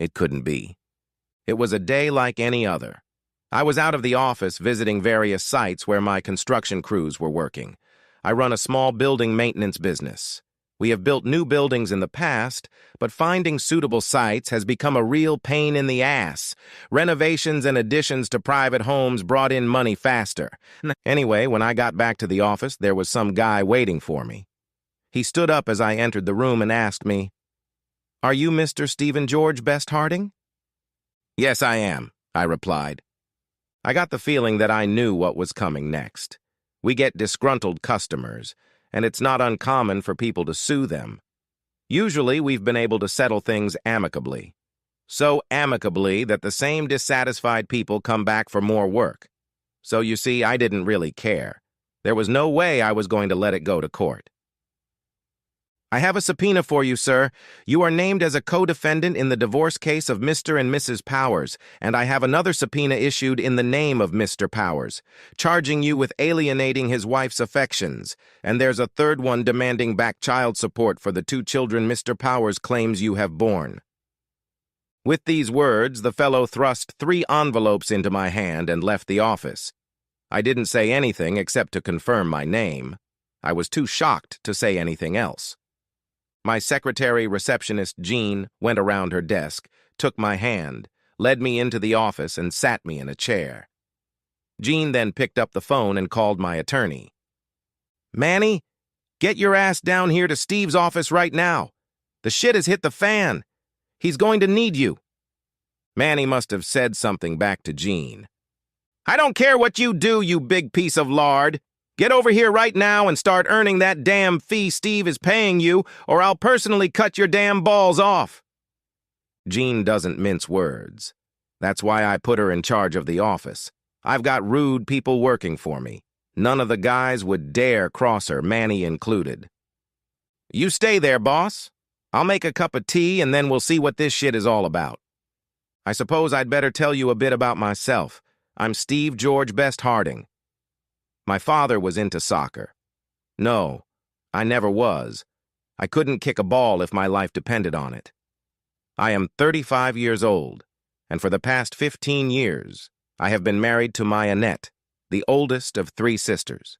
It couldn't be. It was a day like any other. I was out of the office visiting various sites where my construction crews were working. I run a small building maintenance business. We have built new buildings in the past, but finding suitable sites has become a real pain in the ass. Renovations and additions to private homes brought in money faster. Anyway, when I got back to the office, there was some guy waiting for me. He stood up as I entered the room and asked me, "Are you Mr. Stephen George Best Harding?" "Yes, I am," I replied. I got the feeling that I knew what was coming next. We get disgruntled customers, and it's not uncommon for people to sue them. Usually, we've been able to settle things amicably. So amicably that the same dissatisfied people come back for more work. So you see, I didn't really care. There was no way I was going to let it go to court. "I have a subpoena for you, sir. You are named as a co-defendant in the divorce case of Mr. and Mrs. Powers, and I have another subpoena issued in the name of Mr. Powers, charging you with alienating his wife's affections, and there's a third one demanding back child support for the 2 children Mr. Powers claims you have borne." With these words, the fellow thrust 3 envelopes into my hand and left the office. I didn't say anything except to confirm my name. I was too shocked to say anything else. My secretary receptionist, Jean, went around her desk, took my hand, led me into the office, and sat me in a chair. Jean then picked up the phone and called my attorney. "Manny, get your ass down here to Steve's office right now. The shit has hit the fan. He's going to need you." Manny must have said something back to Jean. "I don't care what you do, you big piece of lard. Get over here right now and start earning that damn fee Steve is paying you, or I'll personally cut your damn balls off." Jean doesn't mince words. That's why I put her in charge of the office. I've got rude people working for me. None of the guys would dare cross her, Manny included. "You stay there, boss. I'll make a cup of tea and then we'll see what this shit is all about. I suppose I'd better tell you a bit about myself. I'm Steve George Best Harding. My father was into soccer. No, I never was. I couldn't kick a ball if my life depended on it. I am 35 years old, and for the past 15 years, I have been married to my Annette, the oldest of 3 sisters.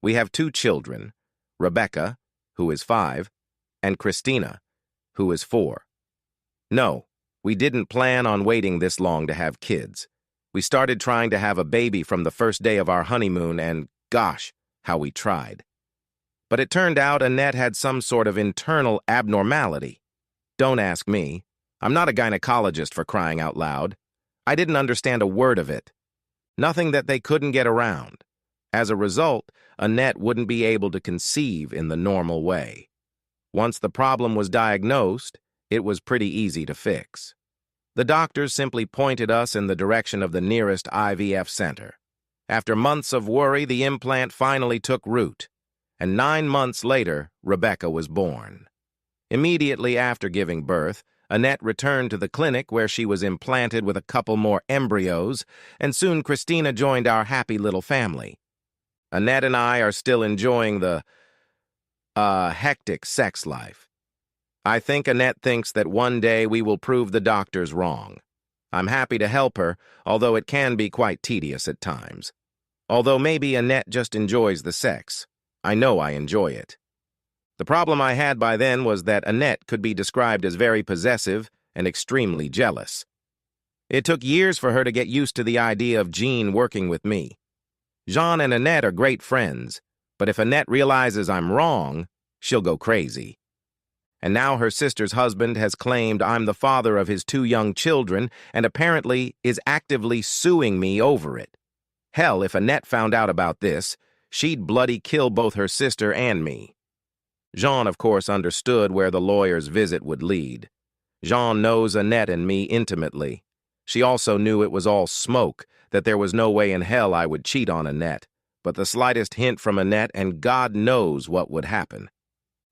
We have 2 children, Rebecca, who is 5, and Christina, who is 4. No, we didn't plan on waiting this long to have kids. We started trying to have a baby from the first day of our honeymoon, and gosh, how we tried. But it turned out Annette had some sort of internal abnormality. Don't ask me. I'm not a gynecologist, for crying out loud. I didn't understand a word of it. Nothing that they couldn't get around. As a result, Annette wouldn't be able to conceive in the normal way. Once the problem was diagnosed, it was pretty easy to fix. The doctors simply pointed us in the direction of the nearest IVF center. After months of worry, the implant finally took root, and 9 months later, Rebecca was born. Immediately after giving birth, Annette returned to the clinic where she was implanted with a couple more embryos, and soon Christina joined our happy little family. Annette and I are still enjoying the, hectic sex life. I think Annette thinks that one day we will prove the doctors wrong. I'm happy to help her, although it can be quite tedious at times. Although maybe Annette just enjoys the sex. I know I enjoy it. The problem I had by then was that Annette could be described as very possessive and extremely jealous. It took years for her to get used to the idea of Jean working with me. Jean and Annette are great friends, but if Annette realizes I'm wrong, she'll go crazy. And now her sister's husband has claimed I'm the father of his 2 young children and apparently is actively suing me over it. Hell, if Annette found out about this, she'd bloody kill both her sister and me. Jean, of course, understood where the lawyer's visit would lead. Jean knows Annette and me intimately. She also knew it was all smoke, that there was no way in hell I would cheat on Annette, but the slightest hint from Annette and God knows what would happen.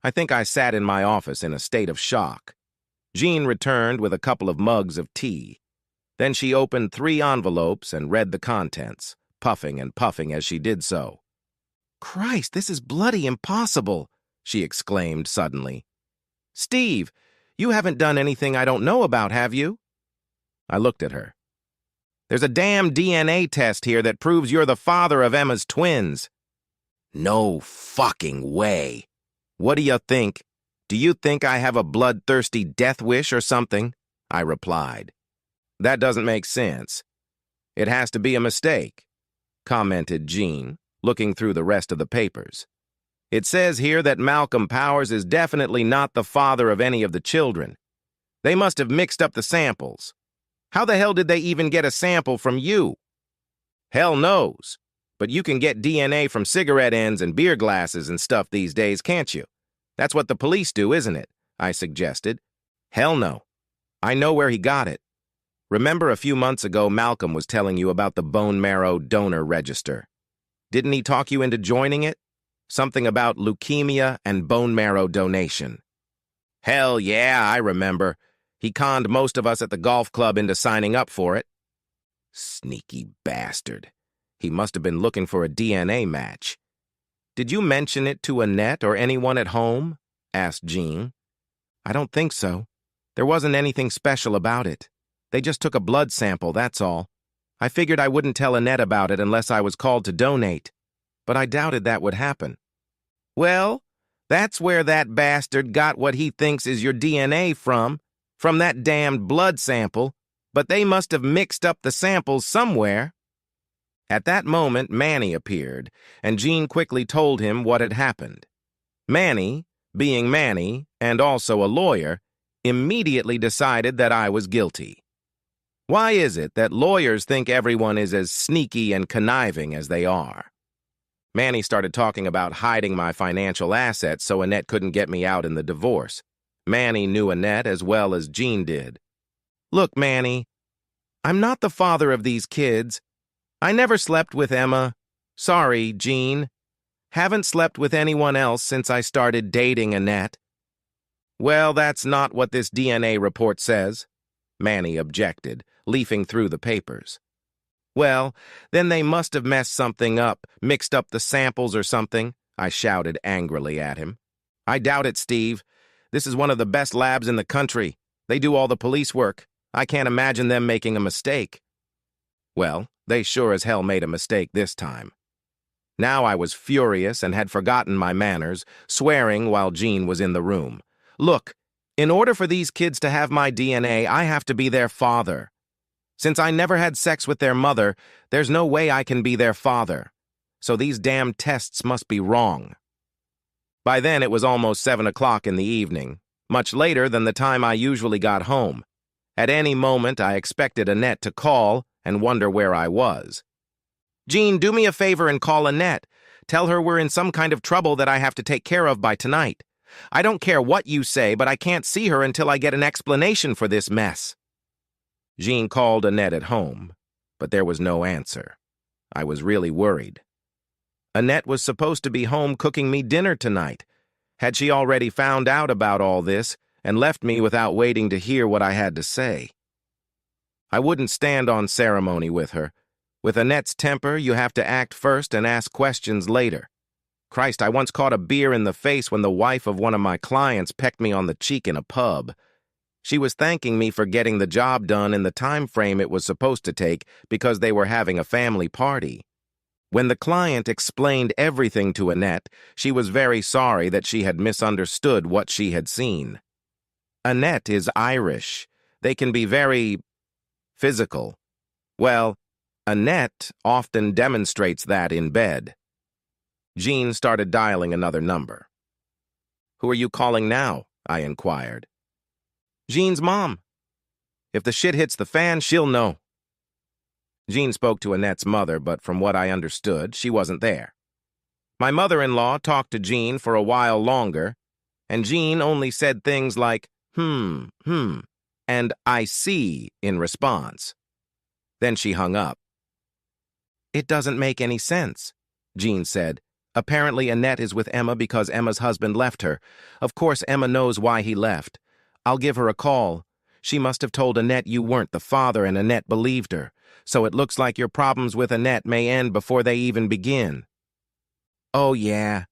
I think I sat in my office in a state of shock. Jean returned with a couple of mugs of tea. Then she opened 3 envelopes and read the contents, puffing and puffing as she did so. "Christ, this is bloody impossible," she exclaimed suddenly. "Steve, You haven't done anything I don't know about, have you? I looked at her. There's a damn DNA test here that proves you're the father of Emma's twins. No fucking way. What do you think? Do you think I have a bloodthirsty death wish or something? I replied. That doesn't make sense. It has to be a mistake, commented Jean, looking through the rest of the papers. It says here that Malcolm Powers is definitely not the father of any of the children. They must have mixed up the samples. How the hell did they even get a sample from you? Hell knows. But you can get DNA from cigarette ends and beer glasses and stuff these days, can't you? That's what the police do, isn't it? I suggested. Hell no. I know where he got it. Remember a few months ago Malcolm was telling you about the bone marrow donor register. Didn't he talk you into joining it? Something about leukemia and bone marrow donation. Hell yeah, I remember. He conned most of us at the golf club into signing up for it. Sneaky bastard. He must have been looking for a DNA match. Did you mention it to Annette or anyone at home? Asked Jean. I don't think so. There wasn't anything special about it. They just took a blood sample, that's all. I figured I wouldn't tell Annette about it unless I was called to donate. But I doubted that would happen. Well, that's where that bastard got what he thinks is your DNA from that damned blood sample, but they must have mixed up the samples somewhere. At that moment, Manny appeared, and Jean quickly told him what had happened. Manny, being Manny, and also a lawyer, immediately decided that I was guilty. Why is it that lawyers think everyone is as sneaky and conniving as they are? Manny started talking about hiding my financial assets so Annette couldn't get me out in the divorce. Manny knew Annette as well as Jean did. Look, Manny, I'm not the father of these kids. I never slept with Emma. Sorry, Jean. Haven't slept with anyone else since I started dating Annette. Well, that's not what this DNA report says, Manny objected, leafing through the papers. Well, then they must have messed something up, mixed up the samples or something, I shouted angrily at him. I doubt it, Steve. This is one of the best labs in the country. They do all the police work. I can't imagine them making a mistake. Well, they sure as hell made a mistake this time. Now I was furious and had forgotten my manners, swearing while Jean was in the room. Look, in order for these kids to have my DNA, I have to be their father. Since I never had sex with their mother, there's no way I can be their father. So these damn tests must be wrong. By then it was almost 7 o'clock in the evening, much later than the time I usually got home. At any moment I expected Annette to call and wonder where I was. Jean, do me a favor and call Annette. Tell her we're in some kind of trouble that I have to take care of by tonight. I don't care what you say, but I can't see her until I get an explanation for this mess. Jean called Annette at home, but there was no answer. I was really worried. Annette was supposed to be home cooking me dinner tonight. Had she already found out about all this and left me without waiting to hear what I had to say? I wouldn't stand on ceremony with her. With Annette's temper, you have to act first and ask questions later. Christ, I once caught a beer in the face when the wife of one of my clients pecked me on the cheek in a pub. She was thanking me for getting the job done in the time frame it was supposed to take because they were having a family party. When the client explained everything to Annette, she was very sorry that she had misunderstood what she had seen. Annette is Irish. They can be very physical. Well, Annette often demonstrates that in bed. Jean started dialing another number. Who are you calling now? I inquired. Jean's mom. If the shit hits the fan, she'll know. Jean spoke to Annette's mother, but from what I understood, she wasn't there. My mother-in-law talked to Jean for a while longer, and Jean only said things like, and I see in response. Then she hung up. It doesn't make any sense, Jean said. Apparently Annette is with Emma because Emma's husband left her. Of course Emma knows why he left. I'll give her a call. She must have told Annette you weren't the father and Annette believed her. So it looks like your problems with Annette may end before they even begin. Oh yeah,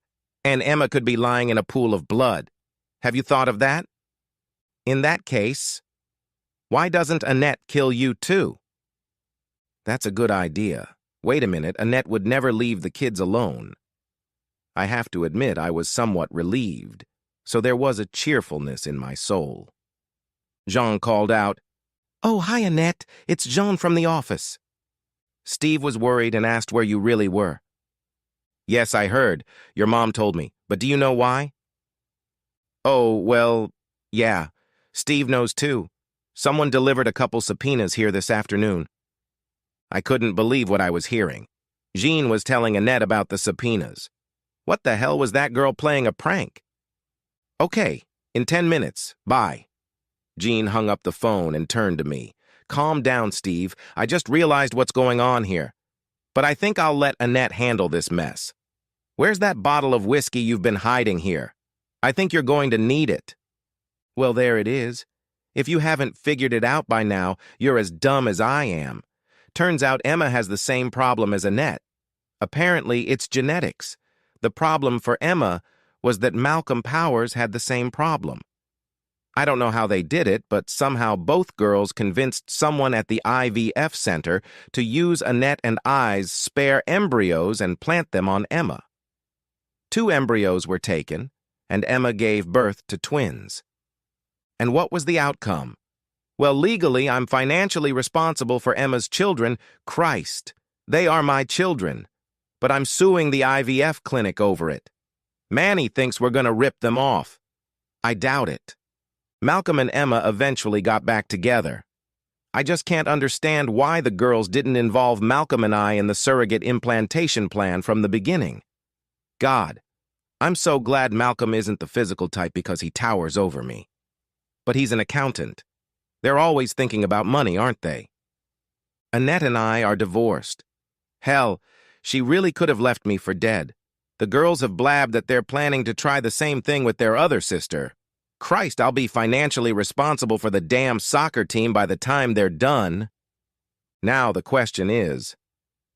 and Emma could be lying in a pool of blood. Have you thought of that? In that case, why doesn't Annette kill you too? That's a good idea. Wait a minute, Annette would never leave the kids alone. I have to admit I was somewhat relieved, so there was a cheerfulness in my soul. Jean called out, "Oh, hi, Annette. It's Jean from the office." Steve was worried and asked where you really were. "Yes, I heard. Your mom told me. But do you know why?" "Oh, well, yeah. Steve knows too. Someone delivered a couple subpoenas here this afternoon." I couldn't believe what I was hearing. Jean was telling Annette about the subpoenas. What the hell was that girl playing a prank? "Okay, in 10 minutes. Bye." Jean hung up the phone and turned to me. "Calm down, Steve. I just realized what's going on here. But I think I'll let Annette handle this mess. Where's that bottle of whiskey you've been hiding here? I think you're going to need it." Well, there it is. If you haven't figured it out by now, you're as dumb as I am. Turns out Emma has the same problem as Annette. Apparently, it's genetics. The problem for Emma was that Malcolm Powers had the same problem. I don't know how they did it, but somehow both girls convinced someone at the IVF center to use Annette and I's spare embryos and plant them on Emma. 2 embryos were taken, and Emma gave birth to twins. And what was the outcome? Well, legally, I'm financially responsible for Emma's children. Christ, they are my children. But I'm suing the IVF clinic over it. Manny thinks we're going to rip them off. I doubt it. Malcolm and Emma eventually got back together. I just can't understand why the girls didn't involve Malcolm and I in the surrogate implantation plan from the beginning. God, I'm so glad Malcolm isn't the physical type because he towers over me. But he's an accountant. They're always thinking about money, aren't they? Annette and I are divorced. Hell, she really could have left me for dead. The girls have blabbed that they're planning to try the same thing with their other sister. Christ, I'll be financially responsible for the damn soccer team by the time they're done. Now the question is,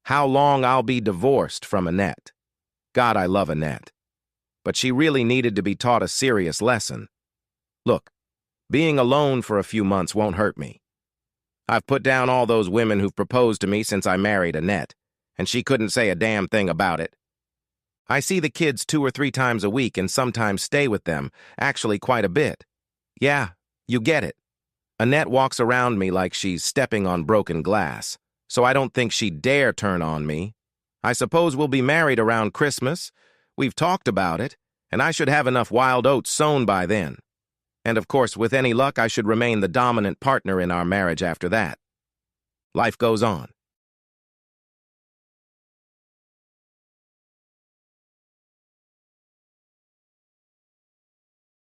how long I'll be divorced from Annette. God, I love Annette. But she really needed to be taught a serious lesson. Look, being alone for a few months won't hurt me. I've put down all those women who've proposed to me since I married Annette, and she couldn't say a damn thing about it. I see the kids 2 or 3 times a week and sometimes stay with them, actually quite a bit. Yeah, you get it. Annette walks around me like she's stepping on broken glass, so I don't think she'd dare turn on me. I suppose we'll be married around Christmas. We've talked about it, and I should have enough wild oats sown by then. And of course, with any luck, I should remain the dominant partner in our marriage after that. Life goes on.